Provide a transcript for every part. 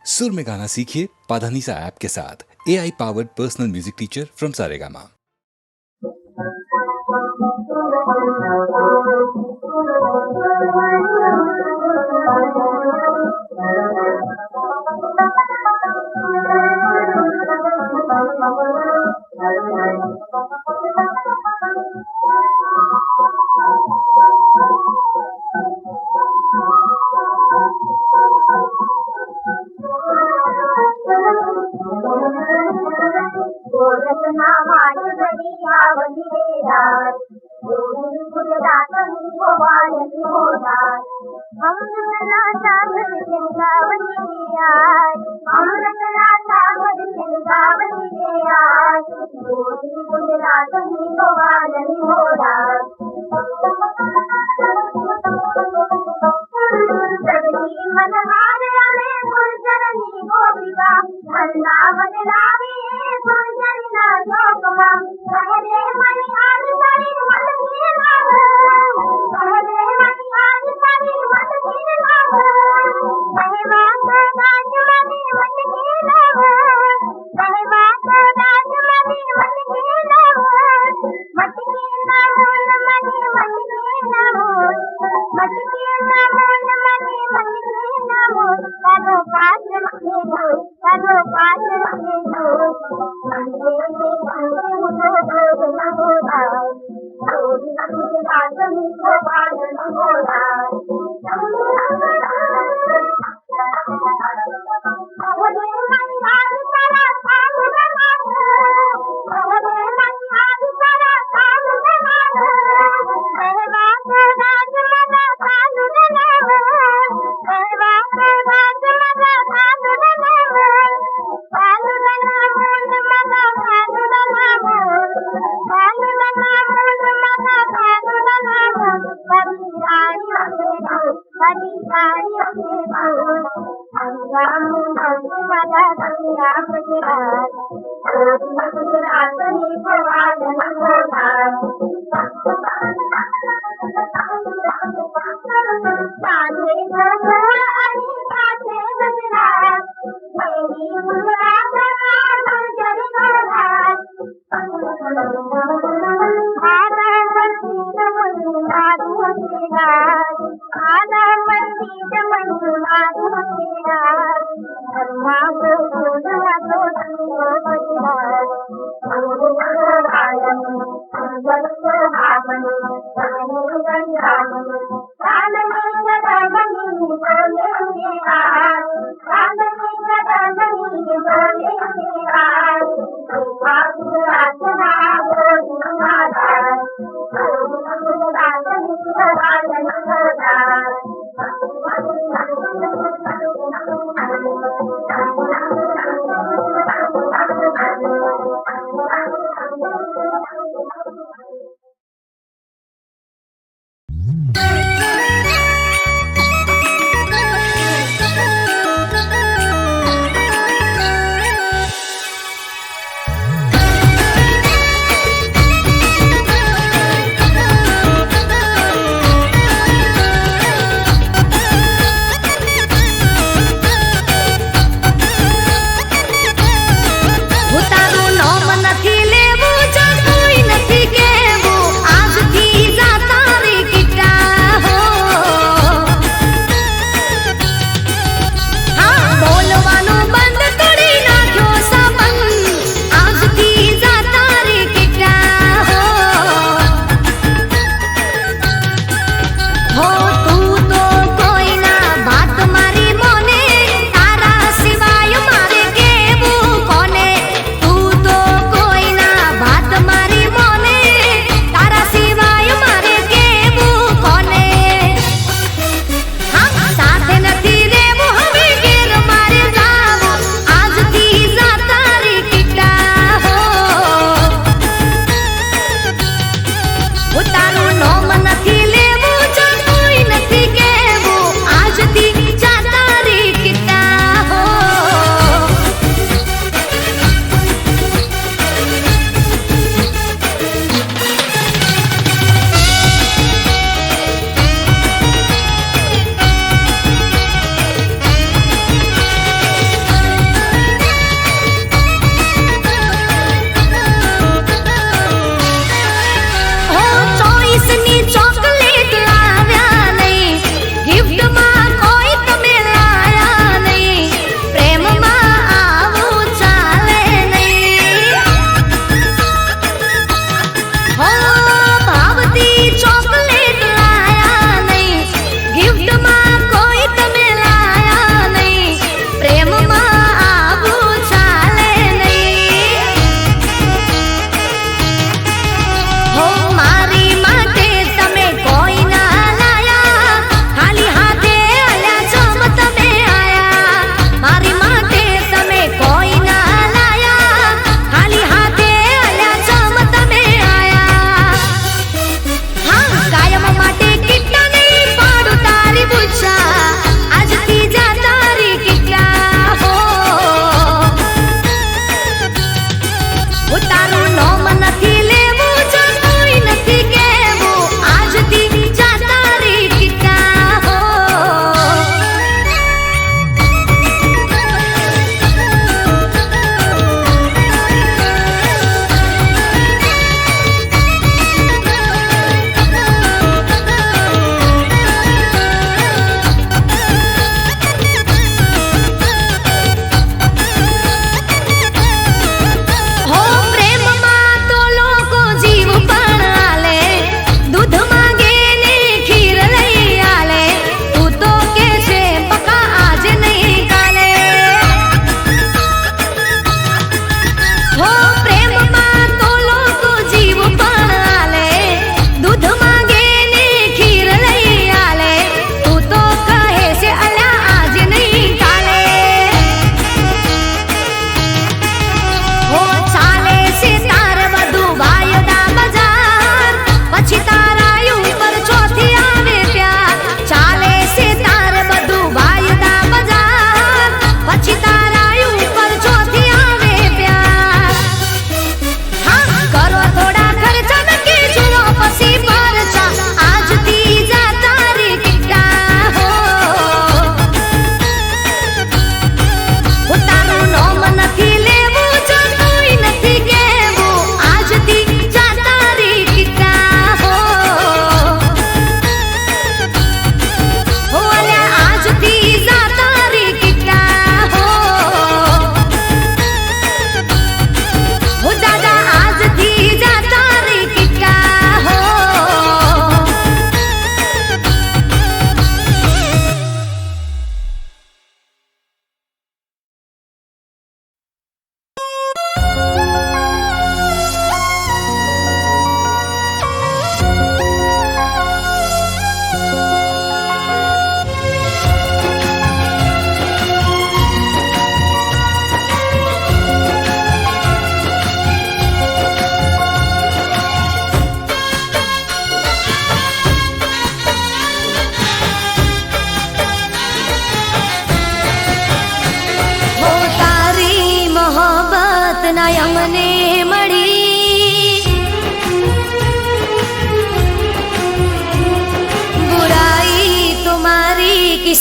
सुर में गाना सीखिए पाधानीसा ऐप के साथ। AI powered personal music teacher from Saregama.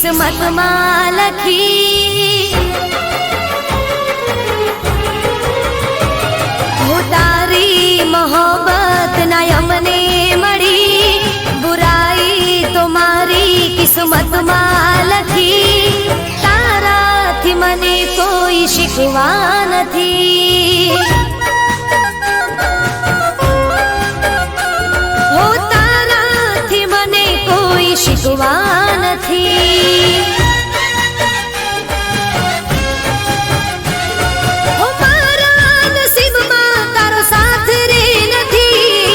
કિસ્મતમાં લખી હું તારી મોહબ્બત ના અમને મળી બુરાઈ તો મારી કિસ્મતમાં લખી તારાથી મને કોઈ શીખવા નથી હો તારાથી મને કોઈ શીખવા નથી હો મારા નસીબમાં તારો સાથ રે નથી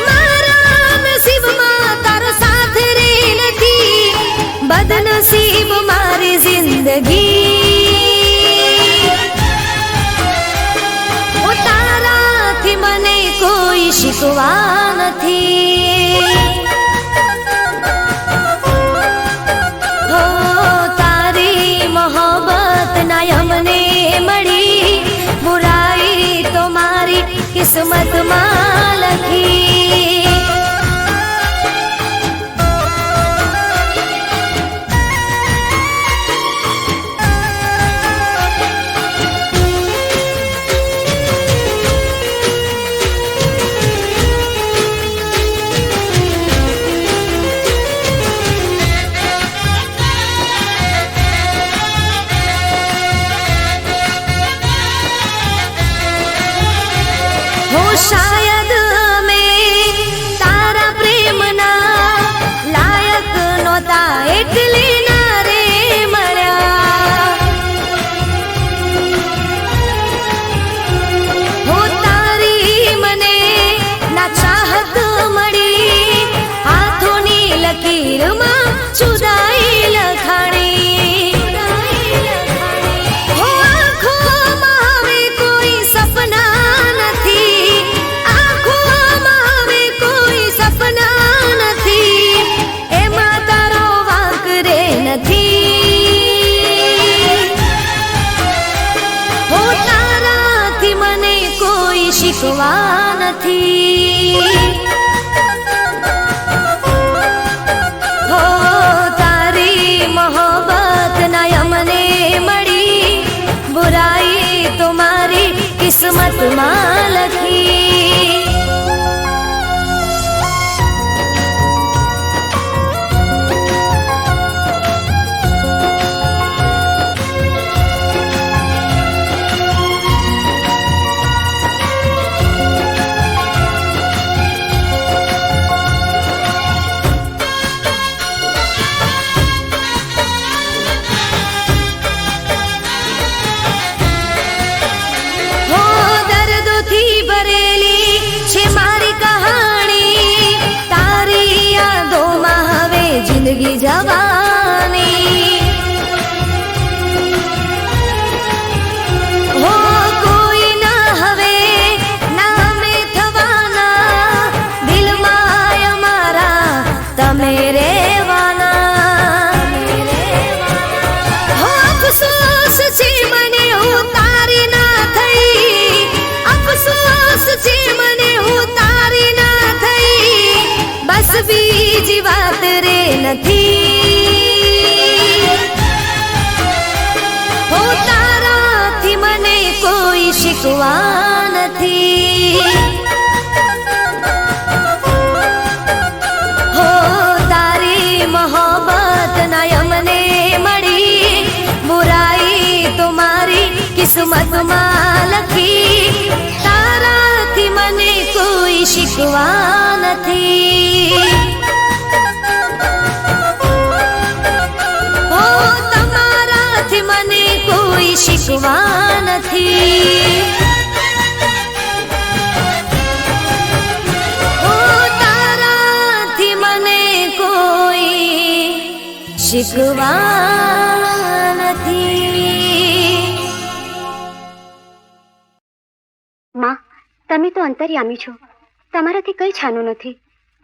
મારા નસીબમાં તારો સાથ રે નથી બદનસીબ મારી જિંદગી હો તારાથી મને કોઈ શીખવા નથી હો તારી મોહબ્બત ના અમને મળી બુરાઈ તો મારી કિસ્મતમાં લખી શાયદ મેં તારા પ્રેમના લાયક નહોતા એટલે ના રે મળ્યા હો તારી મને ના ચાહત મળી હાથોની લકીરમાં જુદાઈ લખાણી હો આંખોમાં હવે કોઈ સપના નથી આંખોમાં હવે કોઈ સપના નથી એમાં તારો વાંક રે નથી હો તારાથી મને કોઈ શીખવા નથી હો તારી મોહબ્બત ના અમને મળી બુરાઈ તો મારી કિસ્મતમાં લખી હો દર્દોથી ભરેલી છે મારી કહાણી તારી યાદોમાં હવે જિંદગી જવાની હો કોઈ ના હવે નામે થવાના દિલમાં અમારા તમે રહેવાના હો અફસોસ છે મને હું તારી ના થઈ અફસોસ છે મને હું તારી ના થઈ બસ બીજી વાત રે નથી હો તારાથી મને કોઈ શીખવા નથી હો તારી મોહબ્બત ના અમને મળી બુરાઈ તો મારી કિસ્મતમાં લખી તારાથી મને કોઈ શીખવા નથી હો તમારાથી મને કોઈ શીખવા નથી હો તારાથી મને કોઈ શીખવા નથી માં, તમે તો અંતર્યામી છો. તમારાથી કંઈ છાનું નથી.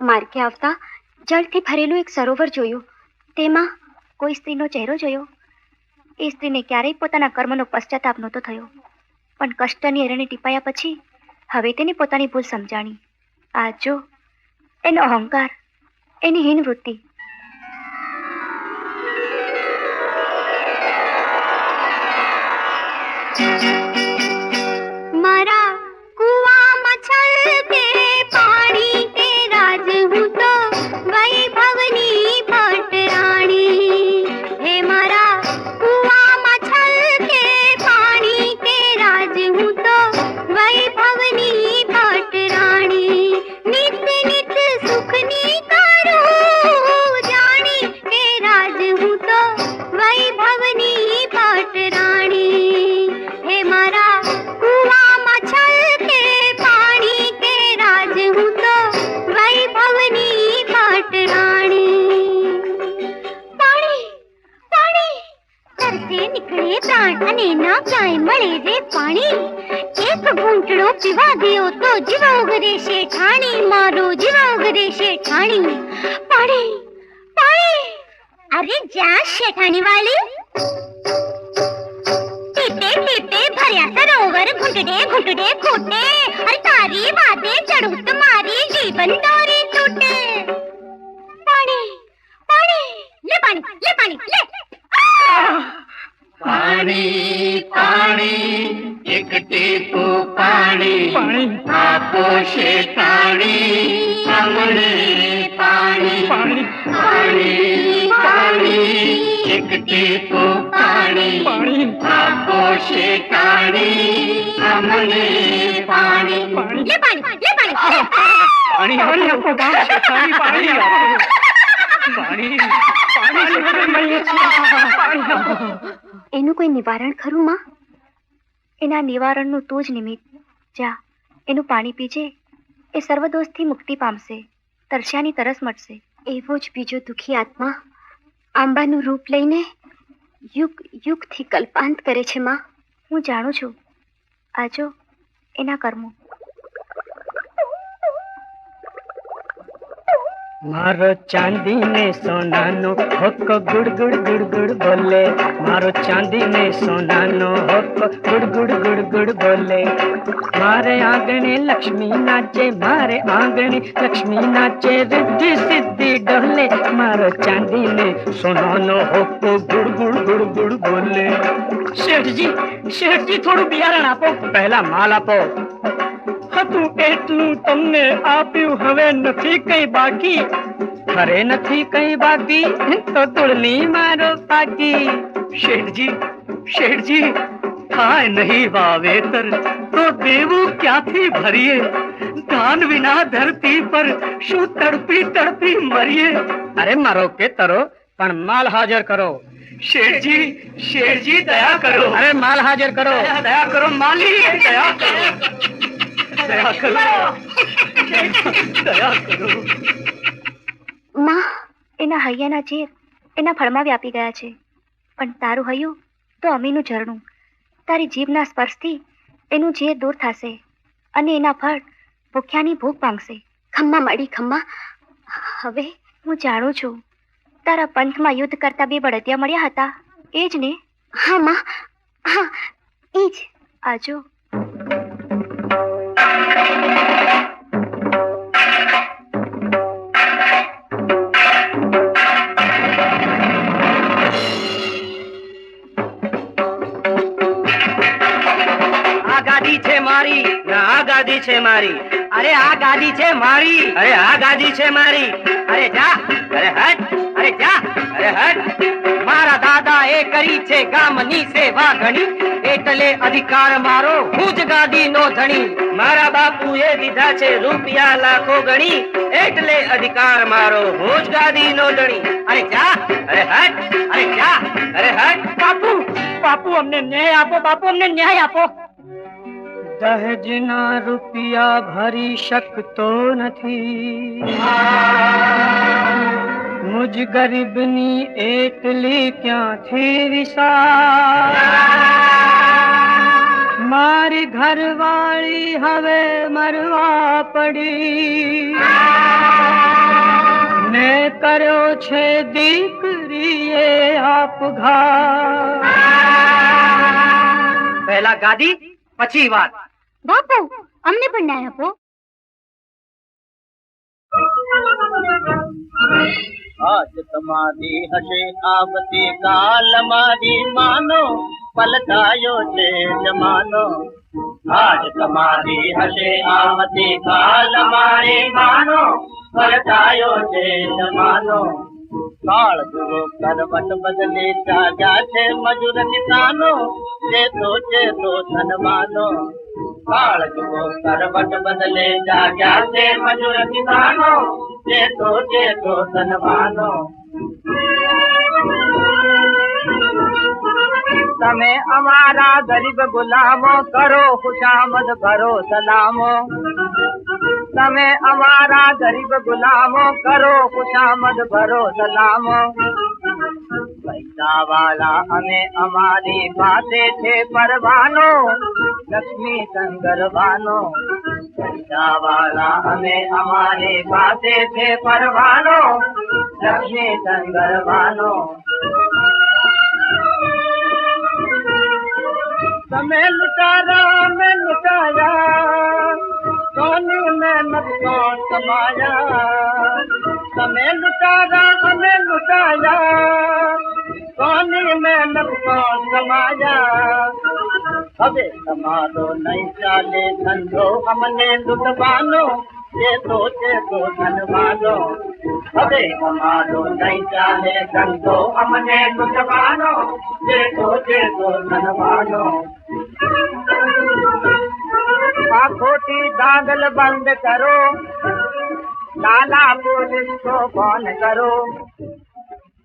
માર્ગે આવતા જળથી ભરેલું એક સરોવર જોયું. તેમાં કોઈ સ્ત્રીનો ચહેરો જોયો. એ સ્ત્રીને ક્યારેય પોતાના કર્મનો પશ્ચાતાપ નહોતો થયો, પણ કષ્ટની અરણે ટીપાયા પછી હવે તેને પોતાની ભૂલ સમજાણી. આ જો એનો અહંકાર, એની હીન વૃત્તિ. મારા કુવામાં છલકે પાણી કે રાજ હું તો વૈભવની પટરાણી હે મારા કુવામાં છલકે પાણી કે રાજ હું તો વૈભવની પટરાણી નિત નિત સુખની કરું જાણી કે રાજ હું તો વૈભવની પટરાણી હે મારા કુવામાં છલકે પાણી કે રાજ હું તો વૈભવની પટરાણી પાણી પાણી તરસે નીકળે પ્રાણ અને ના ક્યાંય મળે રે પાણી એક ઘૂંટડો પીવા દયો તો જીવ ઉગરે શેઠાણી મારો જીવ ઉગરે શેઠાણી પાણી પાણી અરે જ્યાં શેઠાણી વાળી ટીપે ટીપે ભર્યા સરોવર ઘૂંટડે ઘૂંટડે ખૂટે અરે તારી વાતે ચડું તો મારી જીવન દોરી તૂટે પાણી પાણી લે પાણી લે પાણી લે પાણી પાણી એક ટીપું પાણી આપો શેઠાણી અમને પાણી પાણી પાણી એક ટીપું પાણી આપો શેઠાણી અમને પાણી લે પાણી લે પાણી પાણી આપો શેઠાણી પાણી આપો પાણી એનું કોઈ નિવારણ ખરું માં એના નિવારણનું તું જ નિમિત્ત જા એનું પાણી પીજે એ સર્વદોષથી મુક્તિ પામશે તરસ્યાની તરસ મટશે એવો જ બીજો દુખી આત્મા આંબાનું રૂપ લઈને યુગ યુગથી કલ્પાંત કરે છે માં હું જાણું છું આજો એના કર્મો મારો ચાંદી ને સોનાનો hoc good good good good બોલે મારો ચાંદી ને સોનાનો hoc good good good good બોલે મારે આંગણે લક્ષ્મી નાચે મારે આંગણે લક્ષ્મી નાચે રિદ્ધિ સિદ્ધિ ડોલે મારો ચાંદી ને સોનાનો hoc good good good good બોલે શેઠજી થોડું બિયારણ આપો પહેલા માલ આપો હતું એટલું તમને આપ્યું હવે નથી કઈ બાકી ખરે નથી કઈ બાકી તો તુળની મારો પાકી શેઠજી થાય નહીં વાવેતર તો દેવું ક્યાંથી ભરીએ દાન વિના ધરતી પર શું તડપી તડપી મરીએ અરે મારો કે તરો પણ માલ હાજર કરો શેઠજી દયા કરો અરે માલ હાજર કરો દયા કરો માલી દયા કરો દયા કરો દયા કરો માં એના હૈયાના ઝેર એના ફળમાં વ્યાપી ગયા છે પણ તારું હૈયું તો અમીનું ઝરણું તારી જીભના સ્પર્શથી એનું ઝેર દૂર થશે અને એના ફળ ભૂખ્યાની ભૂખ ભાંગશે ખમ્મા માડી ખમ્મા હવે હું જાણું છું તારા પંથમાં યુદ્ધ કરતા બે બળદિયા મળ્યા હતા એ જ ને હા માં હા એ જ આજો ગાદી છે મારી આ ગાદી છે મારી અરે આ ગાદી છે મારી અરે આ ગાદી છે મારી અરે જા અરે હટ અરે જા અરે હટ મારા દાદા એ કરી છે ગામની સેવા ઘણી એટલે અધિકાર મારો હું જ ગાદીનો ધણી મારા બાપુએ દીધા છે રૂપિયા લાખો ગણી એટલે અધિકાર મારો હું જ ગાદીનો ધણી અરે જા અરે હટ અરે જા અરે હટ બાપુ અમને ન્યાય આપો બાપુ અમને ન્યાય આપો દહેજના રૂપિયા ભરી શકતો નથી મુજ ગરીબની એટલી ક્યાંથી વિસા મારી ઘરવાળી હવે મરવા પડી ને કર્યો છે દીકરીએ આપઘાત પહેલા ગાદી પછી વાત બાપુ અમને પણ ન્યાય આપો आज તમારી હશે આવતી કાલ મારી માનો પલટાયો છે જમાનો આજ તમારી હશે આવતી કાલ મારી માનો પલટાયો છે જમાનો કાળ જુઓ કરવટ બદલે જાગ્યા છે મજૂર કિસાનો ચેતો ધનવાનો કાળ જુઓ કરવટ બદલે જાગ્યા છે મજૂર કિસાનો ચેતો ધનવાનો તમે અમારા ગરીબ ગુલામો કરો ખુશામદ ભરો સલામો તમે અમારા ગરીબ ગુલામો કરો ખુશામદ ભરો સલામો પૈસા વાળા અમે અમારી પાસે છે પરવાનો લક્ષ્મી સંગરવાનો પૈસા વાળા અમે અમારી પાસે છે પરવાનો લક્ષ્મી સંગરવાનો તમે લुटारा में लुटाया सोनी मेहनत कौन कमाया તમે लुटारा हमें लुटाया सोनी मेहनत कौन कमाया હવે તમારો નહીં ચાલે ધંધો અમને લૂંટવાનો ये तो धनवानो હવે અમારો નહીં ચાલે ધંધો અમને લૂંટવાનો ये तो ધનવાનો આ ખોટી દાંગલ બંધ કરો લાલા પોલીસ को फोन करो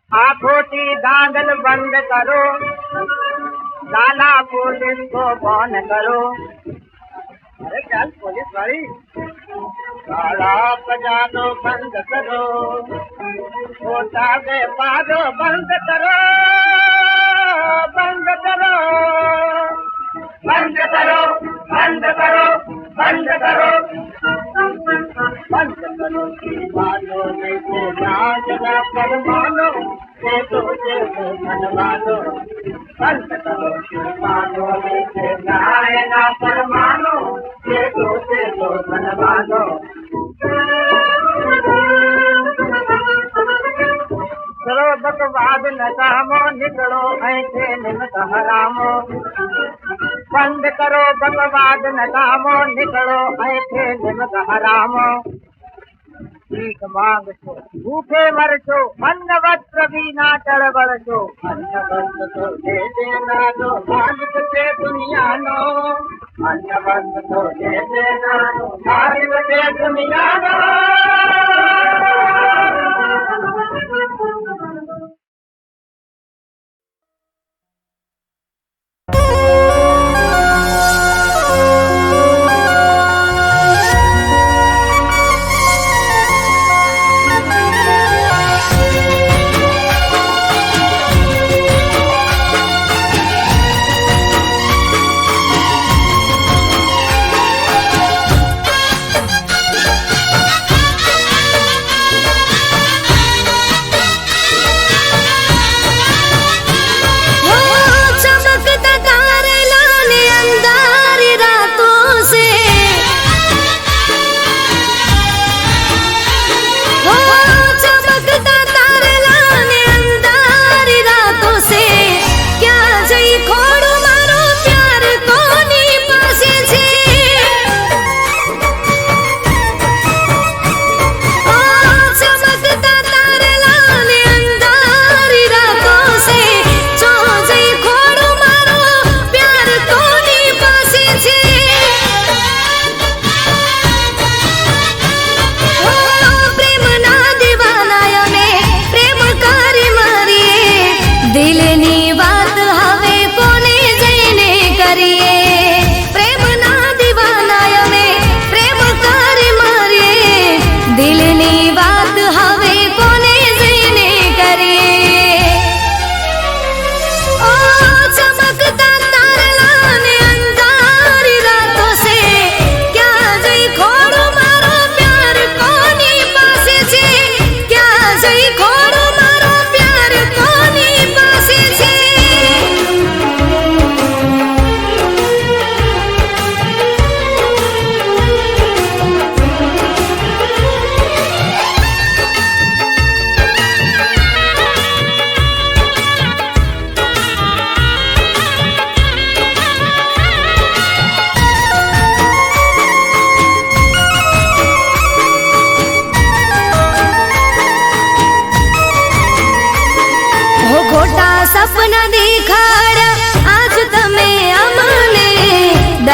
आ खोटी दांगल બંધ કરો लाला पुलिस को फोन करो अरे चल पुलिस वाली काला बजानो बंद करो छोटा व्यापारो बंद करो बंद करो बंद करो बंद करो बंद करो बंद करो की बातों में से राजना परमानो से तो धनवानो बंद करो की बातों में से राजना परमानो से तो धनवानो करो बकवाद नकामो निकलो ऐसे निमत हरामो बंद करो बकवाद नकामो निकलो ऐसे निमत हरामो भीख मांग छो भूखे मर छो अन्न वस्त्र बिना टड़बड़ छो अन्न वस्त्र तो दे देना दो मालिक से दुनिया नो अन्न वस्त्र तो दे देना दो मालिक से दुनिया नो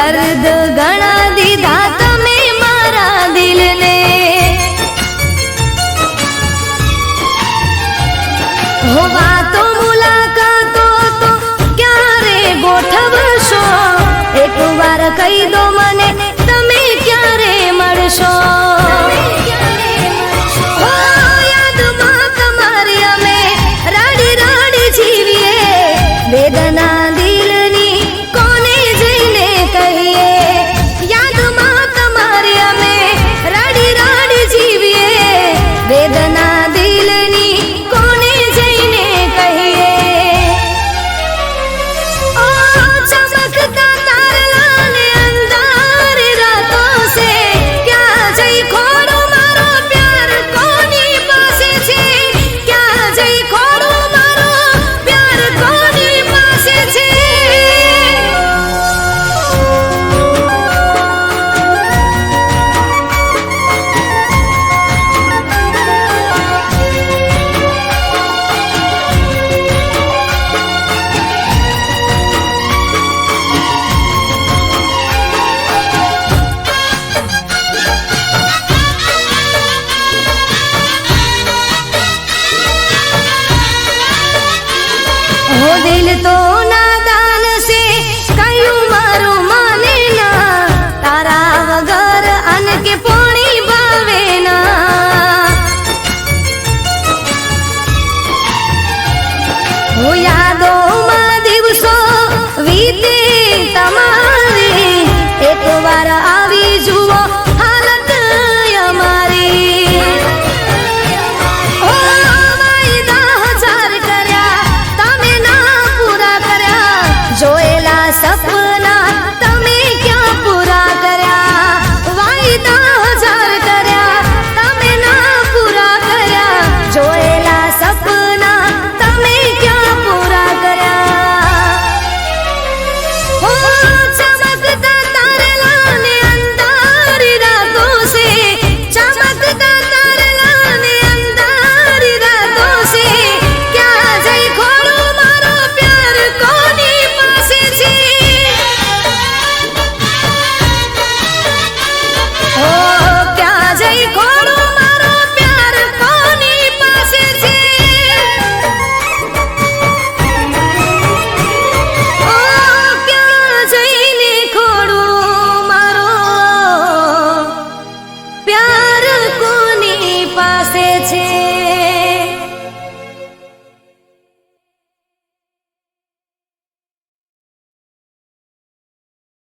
દર્દ ઘણા દીધા તમે મારા દિલને હો વાતો મુલાકાતો તો ક્યારે ગોઠવશો એકવાર કહી દો મને તમે ક્યારે મળશો હો યાદમાં તમારી અમે રાડી રાડી જીવીએ વેદના દિલની કોને જઈને કહીએ યાદમાં તમારી અમે રાડી રાડી જીવીએ વેદના દિલની કોને જઈને કહીએ ઓ ચમકતા તારલા ને અંધાર રાતો સે ક્યાં જઈ ખોડો મારો પ્યાર કોની પાસે છે ક્યાં જઈ ખોડો મારો પ્યાર કોની પાસે છે हो दिल तो नादान से कयूं मारू माने ना तारा वगर अन के पोणी भावे ना हो यादो માં દિવસો વીતે તમારે એક વાર